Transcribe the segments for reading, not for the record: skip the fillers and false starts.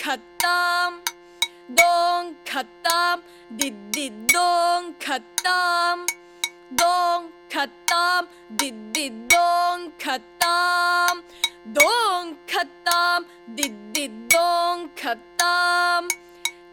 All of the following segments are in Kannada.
ಖತ್ತಾಂ ದೋಂ ಖತ್ತಾಂ ದಿದ್ದಿ ದೋಂ ಖತ್ತಾಂ ದೋಂ ಖತ್ತಾಂ ದಿದ್ದಿ ದೋಂ ಖತ್ತಾಂ ದೋಂ ಖತ್ತಾಂ ದಿದ್ದಿ ದೋಂ ಖತ್ತಾಂ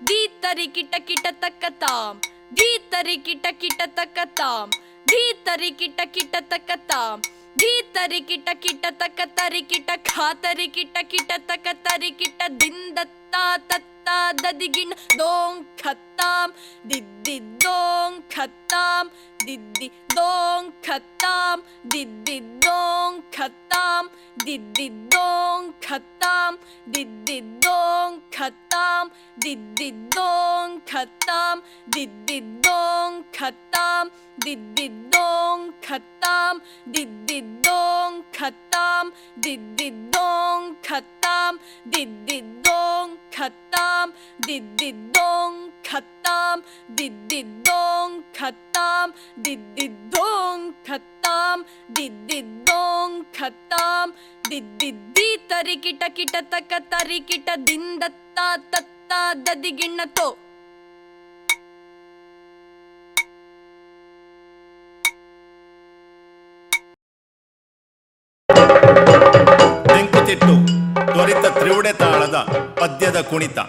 ದೀತರಿ ಕಿಟ ಕಿಟ ತಕ್ಕತಾಂ ಧೀತರಿ ಕಿಟ ಕಿಟ ತಕ್ಕತಾಂ ಧೀತರಿ ಕಿಟ ಕಿಟ ತಕ್ಕತಾಂ ಧೀತರಿ ಕಿಟ ಕಿಟ ತಕ್ಕ ತರಿ ಕಿಟ ಖಾತರಿ ಕಿಟ ಕಿಟ ತಕ್ಕ ತರಿ ಕಿಟ ದಿಂದತ್ತ ತತ್ತ ದದಿಗಿಣ ದೋಂ ಖತ್ತಾಂ ದಿದ್ದಿ ದೋಂ ಖತ್ತಾಂ ದಿದ್ದಿ ದೋಂ ಖತ್ತಾಂ ದಿದ್ದಿ ದೋಂ ಖತ್ತಾಂ ದಿದ್ದಿ ದೋಂ ಖತ್ತಾಂ ದಿದ್ದಿ ದೋಂ ಖತ್ತಾಂ ದಿದ್ದಿ ದೋಂ ಖತ್ತಾಂ ದಿದ್ದಿ ದೋಂ ಖತ್ತಾಂ ದಿದ್ದಿ ದೋಂ ಖತ್ತಾಂ ದಿದ್ದಿ ದೋಂ ಖತ್ತಾಂ ದಿದ್ದಿ ದೋಂ ಖತ್ತಾಂ ದಿದ್ದಿ ದೋಂ ಖತ್ತಾಂ ದಿದ್ದಿ ದೋಂ ಖತ್ತಾಂ ದಿದ್ದಿ ದೋಂ ಖತ್ತಾಂ ದಿದ್ದಿ ದೋಂ ಖತ್ತಾಂ ದಿದ್ದಿ ದೋಂ ಖತ್ತಾಂ ದಿದ್ದಿ ದೀತರಿ ಕಿಟ ಕಿಟ ತಕ್ಕ ತರಿ ಕಿಟ ದಿಂದತ್ತ ತತ್ತ ದದಿಗಿಣ್ಣ ತೋ ತೆಂಕುತಿಟ್ಟು ತ್ವರಿತ ತ್ರಿವುಡೆ ತಾಳದ ಪದ್ಯದ ಕುಣಿತ.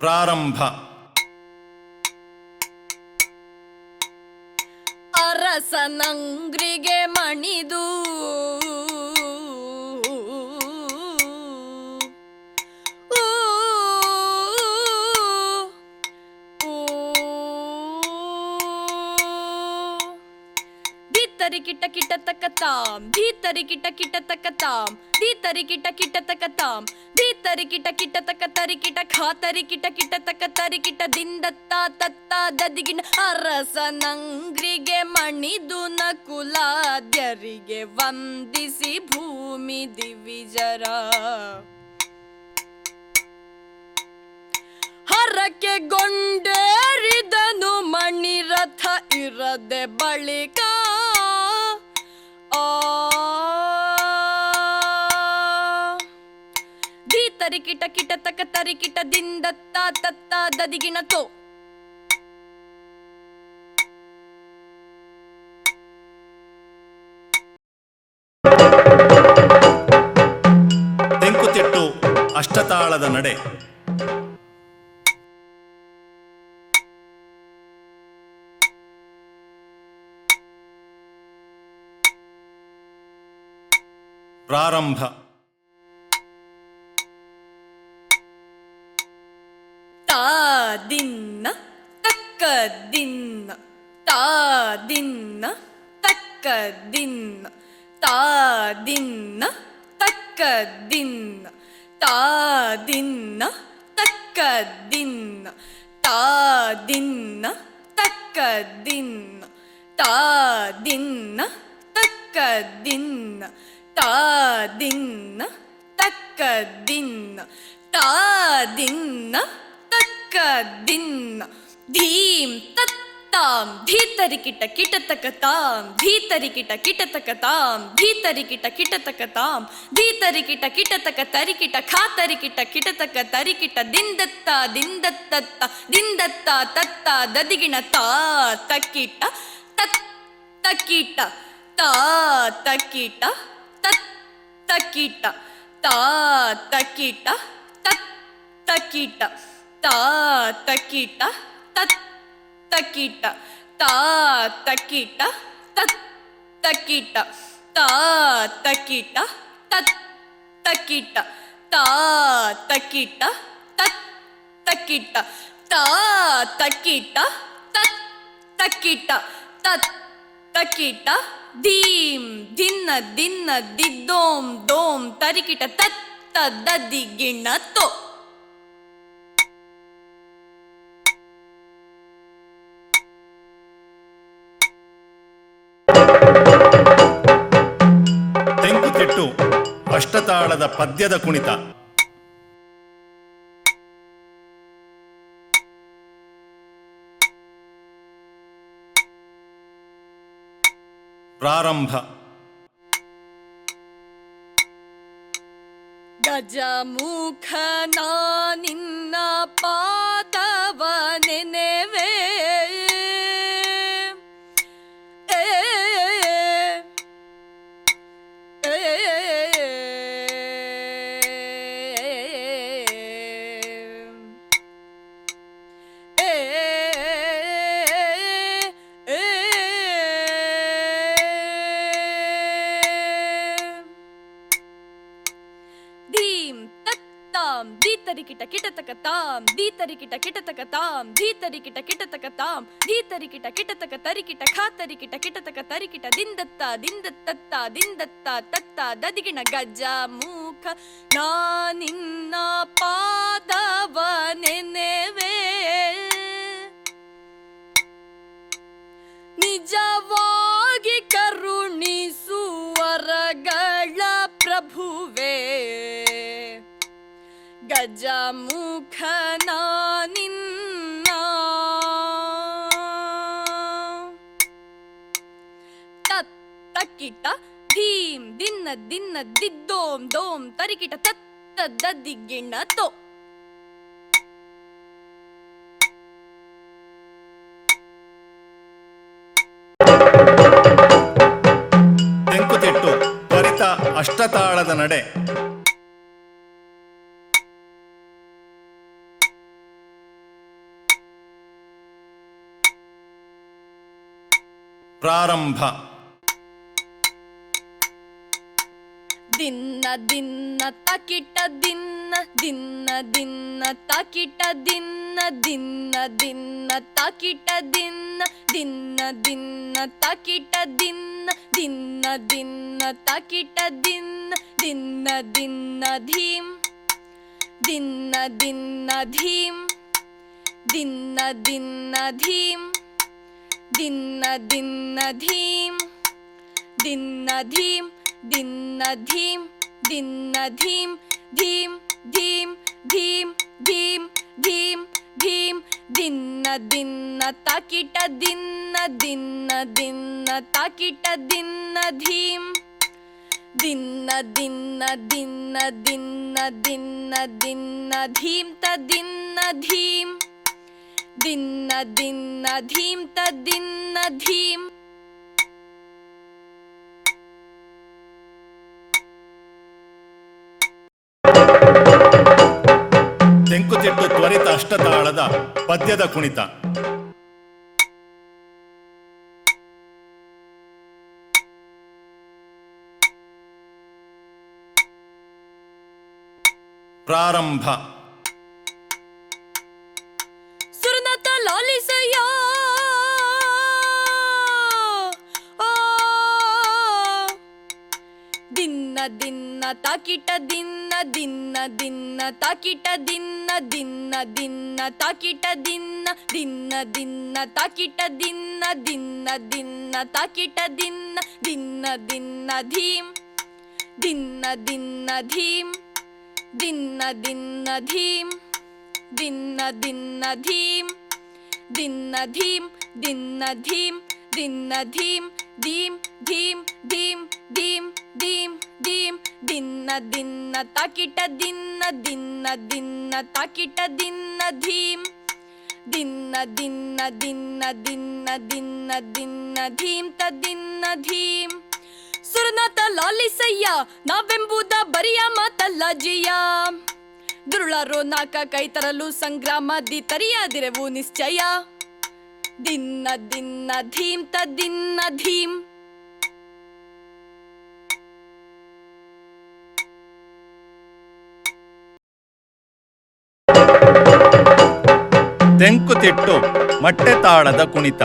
ಪ್ರಾರಂಭ. ಅರಸನಂಗ್ರಿಗೆ ಮಣಿದು ಧೀತರಿ ಕಿಟ ಕಿಟ ತಕ್ಕತಾಂ ಧೀತರಿ ಕಿಟ ಕಿಟ ತಕ್ಕತಾಂ ಧೀತರಿ ಕಿಟ ಕಿಟ ತಕ್ಕತಾಂ ಧೀತರಿ ಕಿಟ ಕಿಟ ತಕ್ಕ ತರಿ ಕಿಟ ಖಾತರಿ ಕಿಟ ಕಿಟ ತಕ್ಕ ತರಿ ಕಿಟ ದಿಂದತ್ತ ತತ್ತ ದದಿಗಿಣ ಅರಸನಂಗ್ರಿಗೆ ಮಣಿದು ನಕುಲಾದ್ಯರಿಗೆ ವಂದಿಸಿ ಭೂಮಿ ದಿವಿಜರ ಹರಕೆ ಗೊಂಡೇರಿದನು ಮಣಿರಥ ಇರದೆ ಬಳಿಕ ಧೀತರಿ ಕಿಟ ಕಿಟ ತಕ್ಕ ತರಿ ಕಿಟ ದಿಂದತ್ತ ತತ್ತ ದದಿಗಿಣ ತೋ ತೆಂಕುತಿಟ್ಟು ಅಷ್ಟತಾಳದ ನಡೆ. ಪ್ರಾರಂಭ. ತಾ ದಿನ್ನ ತಕ್ಕ ದಿನ್ನ ತಾ ದಿನ್ನ ತಕ್ಕ ದಿನ್ನ ತಾ ದಿನ್ನ ತಕ್ಕ ದಿನ್ನ ತಾ ದಿನ್ನ ತಕ್ಕ ದಿನ್ನ ತಾ ದಿನ್ನ ತಕ್ಕ ದಿನ್ನ ತಾ ದಿನ್ನ ತಕ್ಕ ದಿನ್ನ ತಾ ದಿನ್ನ ತಕ್ಕ ದಿನ್ನ ತಾ ದಿನ್ನ ತಕ್ಕ ದಿನ್ನ ಧೀಂ ತತ್ತಾಂ ಧೀತರಿ ಕಿಟ ಕಿಟ ತಕತಾಂ ಧೀತರಿ ಕಿಟ ಕಿಟ ತಕತಾಂ ಧೀತರಿ ಕಿಟ ಕಿಟ ತಕತಾಂ ಧೀತರಿ ಕಿಟ ಕಿಟ ತಕ ತರಿ ಕಿಟ ಖಾತರಿ ಕಿಟ ಕಿಟ ತಕ ತರಿ ಕಿಟ ದಿಂದತ್ತ ದಿಂದತ್ತ ದಿಂದತ್ತ ತತ್ತ ದದಿಗಿಣ ತಾ ತಕ್ಕಿಟ ತತ್ ತಕ್ಕಿಟ ತಾ ತಕ್ಕಿಟ ತತ್ ತಕ್ಕಿಟ ತಾ ತಕ್ಕಿಟ ತತ್ ತಕ್ಕಿಟ ತಾ ತಕ್ಕಿಟ ತತ್ ತಕ್ಕಿಟ ತಾ ತಕ್ಕಿಟ ತತ್ ತಕ್ಕಿಟ ತಾ ತಕ್ಕಿಟ ತತ್ ತಕ್ಕಿಟ ತಾ ತಕ್ಕಿಟ ತತ್ ತಕ್ಕಿಟ ತಾ ತಕ್ಕಿಟ ತತ್ ತಕ್ಕಿಟ ತತ್ ತಕ್ಕಿಟ ಧೀಂ ದಿನ್ನ ದಿನ್ನ ದಿದ್ದೋಂ ದೋಂ ತರಿಕಿಟ ತತ್ತ ದದಿಗಿಣ ತೋ ತೆಂಕುತಿಟ್ಟು ಅಷ್ಟತಾಳದ ಪದ್ಯದ ಕುಣಿತ. ಪ್ರಾರಂಭ. ಗಜಮುಖನ ನಿನ್ನ ಪಾದವ ನೆನೆವೆ ಧೀತರಿಕಿಟ ಕಿಟತಕತಾಂ ಧೀತರಿಕಿಟ ಕಿಟತಕತಾಂ ಧೀತರಿಕಿಟ ಕಿಟತಕತಾಂ ಧೀತರಿಕಿಟ ಕಿಟತಕ ತರಿಕಿಟ ಖಾತರಿಕಿಟ ಕಿಟತಕ ತರಿಕಿಟ ದಿಂದತ್ತ ದಿಂದತ್ತತ್ತ ದಿಂದತ್ತ ತತ್ತ ದದಿಗಿಣ ಗಜ ಮುಖ ನಾನಿನ್ನ ಪಾದವ ನೆನೆವೆ ನಿಜವಾಗಿ ಕರುಣಿಸುವರಗಳ ಪ್ರಭುವೇ ಗಜಮುಖನ ನಿನ್ನ ತತ್ತಕಿಟ ಧೀಂ ದಿನ್ನ ದಿನ್ನ ದಿದ್ದೋಂ ದೋಂ ತರಿಕಿಟ ತತ್ತ ದದಿಗಿಣ ತೋ ತೆಂಕುತಿಟ್ಟು ತ್ವರಿತ ಅಷ್ಟತಾಳದ ನಡೆ. ಪ್ರಾರಂಭ. ದಿನ್ನ ದಿನ್ನ ತಕಿಟ ದಿನ್ನ ದಿನ್ನ ದಿನ್ನ ತಕಿಟ ದಿನ್ನ ದಿನ್ನ ದಿನ್ನ ತಕಿಟ ದಿನ್ನ ದಿನ್ನ ದಿನ್ನ ತಕಿಟ ದಿನ್ನ ದಿನ್ನ ದಿನ್ನ ತಕಿಟ ದಿನ್ನ ದಿನ್ನ ದಿನ್ನ ಧೀಂ ದಿನ್ನ ದಿನ್ನ ಧೀಂ ದಿನ್ನ ದಿನ್ನ ಧೀಂ ದಿನ್ನ ದಿನ್ನ ಧೀಂ ದಿನ್ನ ಧೀಂ ದಿನ್ನ ಧೀಂ ದಿನ್ನ ಧೀಂ ಧೀಂ ಧೀಂ ಧೀಂ ಧೀಂ ಧೀಂ ಧೀಂ ದಿನ್ನ ದಿನ್ನ ತಕಿಟ ದಿನ್ನ ದಿನ್ನ ದಿನ್ನ ತಕಿಟ ದಿನ್ನ ಧೀಂ ದಿನ್ನ ದಿನ್ನ ದಿನ್ನ ದಿನ್ನ ದಿನ್ನ ದಿನ್ನ ಧೀಂ ತದಿನ್ನ ಧೀಂ ದಿನ್ನ ದಿನ್ನ ಧೀಂ ತದಿನ್ನ ಧೀಂ ತೆಂಕುತಿಟ್ಟು ತ್ವರಿತ ಅಷ್ಟತಾಳದ ಪದ್ಯದ ಕುಣಿತ. ಪ್ರಾರಂಭ. ಸುರನತ ಲಾಲಿಸಯ್ಯ ದಿನ್ನ ದಿನ್ನ ತಾಕಿಟ ದಿನ್ನ ದಿನ್ನ ದಿನ್ನ ತಾಕಿಟ ದಿನ್ನ ದಿನ್ನ ದಿನ್ನ ತಾಕಿಟ ದಿನ್ನ ದಿನ್ನ ದಿನ್ನ ತಾಕಿಟ ದಿನ್ನ ದಿನ್ನ ದಿನ್ನ ತಾಕಿಟ ದಿನ್ನ ದಿನ್ನ ದಿನ್ನ ಧೀಂ ದಿನ್ನ ದಿನ್ನ ಧೀಂ ದಿನ್ನ ದಿನ್ನ ಧೀಂ ದಿನ್ನ ದಿನ್ನ ಧೀಂ ದಿನ್ನ ಧೀಂ ದಿನ್ನ ಧೀಂ ದಿನ್ನ ಧೀಂ ಧೀಂ ಧೀಂ ಧೀಂ ಧೀಂ ಧೀಂ ಧೀಂ ದಿನ್ನ ದಿನ್ನ ತಾಕಿಟ ದಿನ್ನ ದಿನ್ನ ದಿನ್ನ ತಾಕಿಟ ದಿನ್ನ ಧೀಂ ದಿನ್ನ ದಿನ್ನ ದಿನ್ನ ದಿನ್ನ ದಿನ್ನ ದಿನ್ನ ಧೀಂ ತದಿನ್ನ ಧೀಂ ಸುರನಾಥ ಲಾಲಿಸಯ್ಯ ನಾವೆಂಬುದ ಬರಿಯ ಮಾತಲ್ಲ ಜಿಯ ದುರುಳರೋ ನಾಕ ಕೈ ತರಲು ಸಂಗ್ರಾಮದಿ ತರಿಯಾದಿರೆವು ನಿಶ್ಚಯ ದಿನ್ನ ದಿನ್ನ ಧೀಂ ತದಿನ್ನ ಧೀಂ ತೆಂಕುತಿಟ್ಟು ಮಟ್ಟೆ ತಾಳದ ಕುಣಿತ.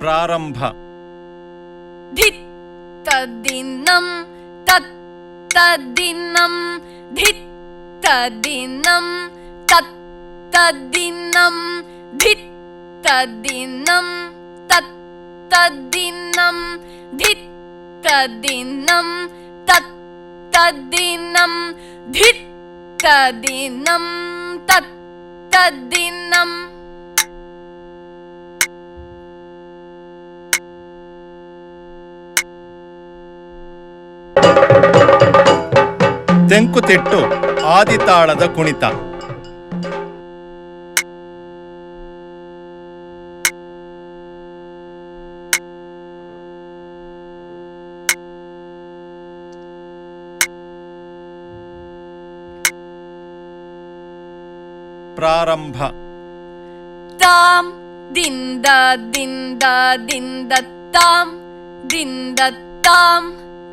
ಪ್ರಾರಂಭ. ಧಿತ್ತದಿನ್ನಂ ತತ್ತದಿನ್ನಂ ಧಿತ್ತದಿನ್ನಂ ತತ್ತದಿನ್ನಂ ಧಿತ್ತದಿನ್ನಂ ತದ್ದಿನ್ನಂ ಧಿತ್ ತದಿನ್ನಂ ತತ್ ತದಿನ್ನಂ ಧಿತ್ ತದಿನ್ನಂ ತತ್ ತದಿನ್ನಂ. ತೆಂಕುತಿಟ್ಟು ಆದಿತಾಳದ ಕುಣಿತ. ಪ್ರಾರಂಭ. ತಾಂ ದಿಂದ ದಿಂದ ದಿಂದ ತಾಂ ದಿಂದ ತಾಂ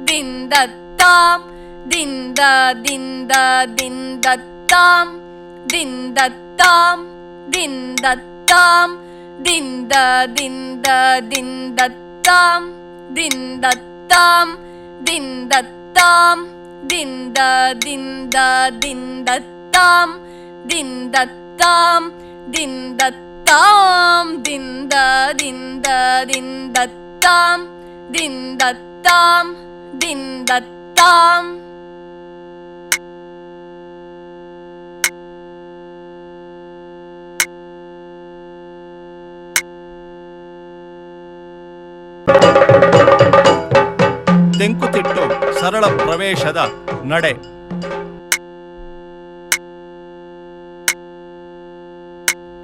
ದಿಂದ ತಾಂ ದಿಂದ ದಿಂದ ದಿಂದ ತಾಂ ದಿಂದ ತಾಂ ದಿಂದ ತಾಂ ದಿಂದ ದಿಂದ ದಿಂದ ತಾಂ ದಿಂದ ತಾಂ ದಿಂದ ತಾಂ ದಿಂದ ದಿಂದ ದಿಂದ ತಾಂ ದಿಂದ ತಾಂ ದಿಂದ ತಾಂ ದಿಂದ ದಿಂದ ದಿಂದ ತಾಂ ದಿಂದ ತಾಂ ದಿಂದ ತಾಂ. ತೆಂಕುತಿಟ್ಟು ಸರಳ ಪ್ರವೇಶದ ನಡೆ.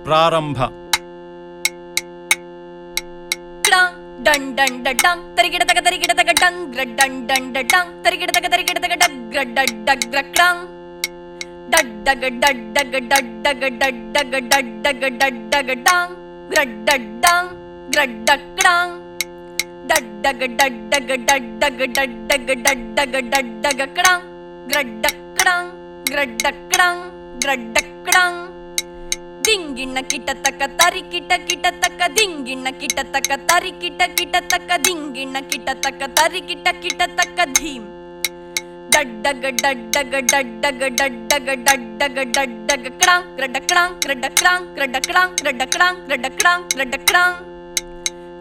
ಪ್ರಾರಂಭ. ಡನ್ ಡನ್ ಡಂಗ್ ತರಿಗಿಡ ತಗ ಡಂಗ್ ಡನ್ ಡನ್ ಡಂಗ್ ತರಿಗಿಡ ತಗ ಡಗ್ ಡಗ್ ಕ್ರಾಂಗ್ ಡಡ್ಡಗ ಡಡ್ಡಗ ಡಡ್ಡಗ ಡಡ್ಡಗ ಡಡ್ಡಗ ಡಡ್ಡಗ ಡಾಂಗ್ ಗ್ರಡ್ಡಡ್ಡಾಂಗ್ ಗ್ರಡ್ಡಕ್ರಾಂಗ್ ಡಡ್ಡಗ ಡಡ್ಡಗ ಡಡ್ಡಗ ಡಡ್ಡಗ ಡಡ್ಡಗ ಡಡ್ಡಗ ಕ್ರಾಂಗ್ ಗ್ರಡ್ಡಕ್ರಾಂಗ್ ಗ್ರಡ್ಡಕ್ರಾಂಗ್ ಗ್ರಡ್ಡಕ್ರಾಂಗ್. ದಿಂಗಿಣ್ಣ ಕಿಟ ತಕ್ಕ ತರಿ ಕಿಟ ಕಿಟ ತಕ್ಕ ದಿಂಗಿಣ್ಣ ಕಿಟ ತಕ್ಕ ತರಿ ಕಿಟ ಕಿಟ ತಕ್ಕ ದಿಂಗಿಣ್ಣ ಕಿಟ ತಕ್ಕ ತರಿ ಕಿಟ ಕಿಟ ತಕ್ಕ ಧೀಮ್ ಡಡ್ಡಗ ಡಡ್ಡಗ ಡಡ್ಡಗ ಡಡ್ಡಗ ಡಡ್ಡಗ ಡಡ್ಡಗ ಕ್ರಾಂಗ್ ಗ್ರಡ್ಡ ಕ್ರಾಂಗ್ ಗ್ರಡ್ಡ ಕ್ರಾಂಗ್ ಗ್ರಡ್ಡ ಕ್ರಾಂಗ್ ಗ್ರಡ್ಡ ಕ್ರಾಂಗ್ ಗ್ರಡ್ಡ ಕ್ರಾಂಗ್ ಗ್ರಡ್ಡ ಕ್ರಾಂಗ್.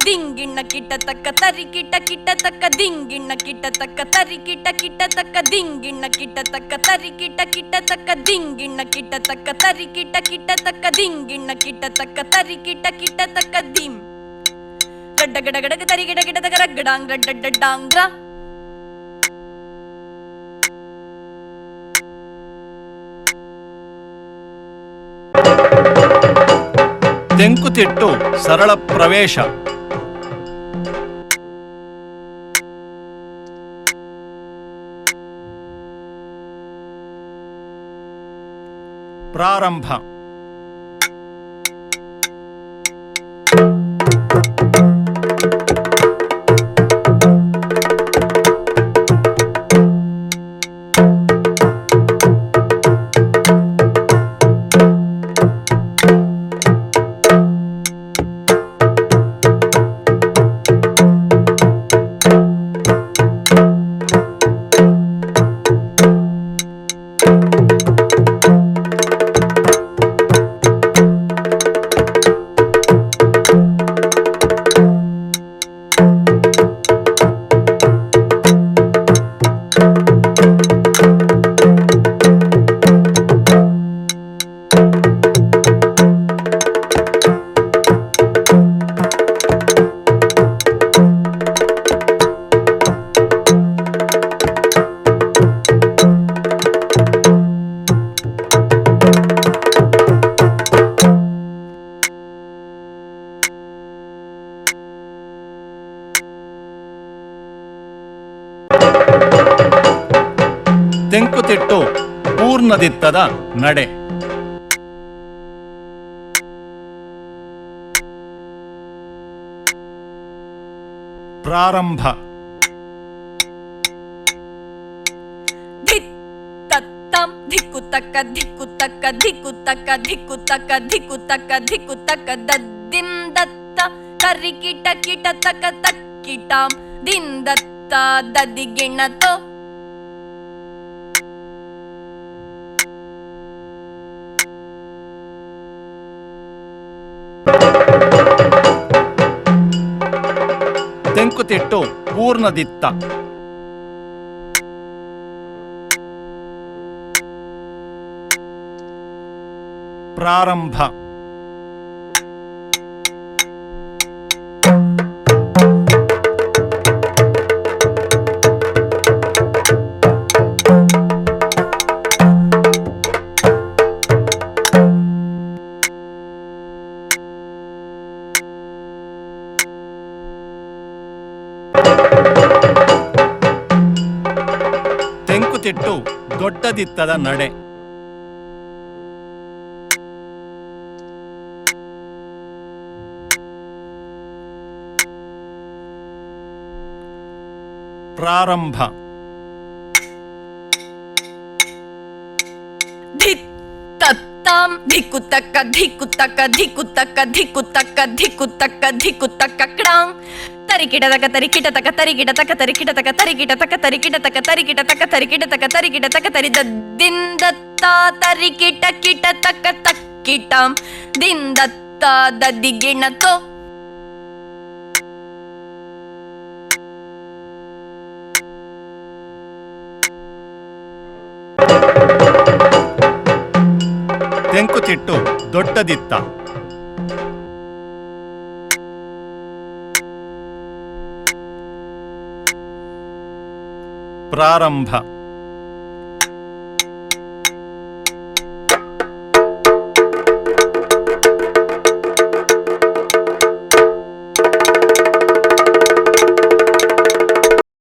ದಿಂಗಿಣ್ಣ ಕಿಟ ತಕ್ಕ ತರಿ ಕಿಟ ಕಿಟ ತಕ್ಕ ದಿಂಗಿಣ್ಣ ಕಿಟ ತಕ್ಕ ತರಿ ಕಿಟ ಕಿಟ ತಕ್ಕ ದಿಂಗಿಣ್ಣ ಕಿಟ ತಕ್ಕ ತರಿ ಕಿಟ ಕಿಟ ತಕ್ಕ ದಿಂಗಿಣ್ಣ ಕಿಟ ತಕ್ಕ ತರಿ ಕಿಟ ಕಿಟ ತಕ್ಕ ದಿಂಗಿಣ್ಣ ಕಿಟ ತಕ್ಕ ತರಿ ಕಿಟ ಕಿಟ ತಕ್ಕ ಧೀಮ್ ರಡ್ಡಗಡಗಡಗ ತರಿ ಗಿಡ ಗಿಡ ತಗ ರಗ್ಗಡಾಂಗ್ ರಡ್ಡಡ್ಡಾಂಗ್ರ. ತೆಂಕುತಿಟ್ಟು ಸರಳ ಪ್ರವೇಶ. ಪ್ರಾರಂಭ. ತೆಂಕುತಿಟ್ಟು ಪೂರ್ಣದಿತ್ತದ ನಡೆ. ಪ್ರಾರಂಭ. ಧಿತ್ ತತ್ತಂ ಧಿಕ್ಕು ತಕ್ಕ ಧಿಕ್ಕು ತಕ್ಕ ಧಿಕ್ಕು ತಕ್ಕ ಧಿಕ್ಕು ತಕ್ಕ ಧಿಕ್ಕು ತಕ್ಕ ಧಿಕ್ಕು ತಕ್ಕ ದದ್ದಿಂ ದತ್ತ ಕರಿ ಕಿಟ ಕಿಟ ತಕ್ಕ ತಕ್ಕಿಟಾಂ ದಿನ್ ದತ್ತ ದದಿಗಿಣತೋ. ತೆಂಕುತಿಟ್ಟು ಪೂರ್ಣದಿತ್ತ. ಪ್ರಾರಂಭ. ತೆಂಕುತಿಟ್ಟು ದೊಡ್ಡದಿತ್ತದ ನಡೆ. ಪ್ರಾರಂಭ. ಧಿತ್ತತ್ತಾಂ ಧಿಕ್ಕುತಕ್ಕ ಧಿಕ್ಕುತಕ್ಕ ಧಿಕ್ಕುತಕ್ಕ ಧಿಕ್ಕುತಕ್ಕ ಧಿಕ್ಕುತಕ್ಕ ಧಿಕ್ಕುತಕ್ಕ ಕ್ಡಾಂ ತರಿಕಿಟತಕ ತರಿಕಿಟತಕ ತರಿಕಿಟತಕ ತರಿಕಿಟತಕ ತರಿಕಿಟತಕ ತರಿಕಿಟತಕ ತರಿಕಿಟತಕ ತರಿಕಿಟತಕ ತರಿಕಿಟತಕ ತರಿದದ್ದಿಂದತ್ತಾ ತರಿಕಿಟ ಕಿಟತಕ ತಕ್ಕಿಟಾಂ ದಿಂದತ್ತಾ ದದ್ದಿಗಿಣತೋ. ತೆಂಕುತಿಟ್ಟು ದೊಡ್ಡದಿತ್ತ. ಪ್ರಾರಂಭ.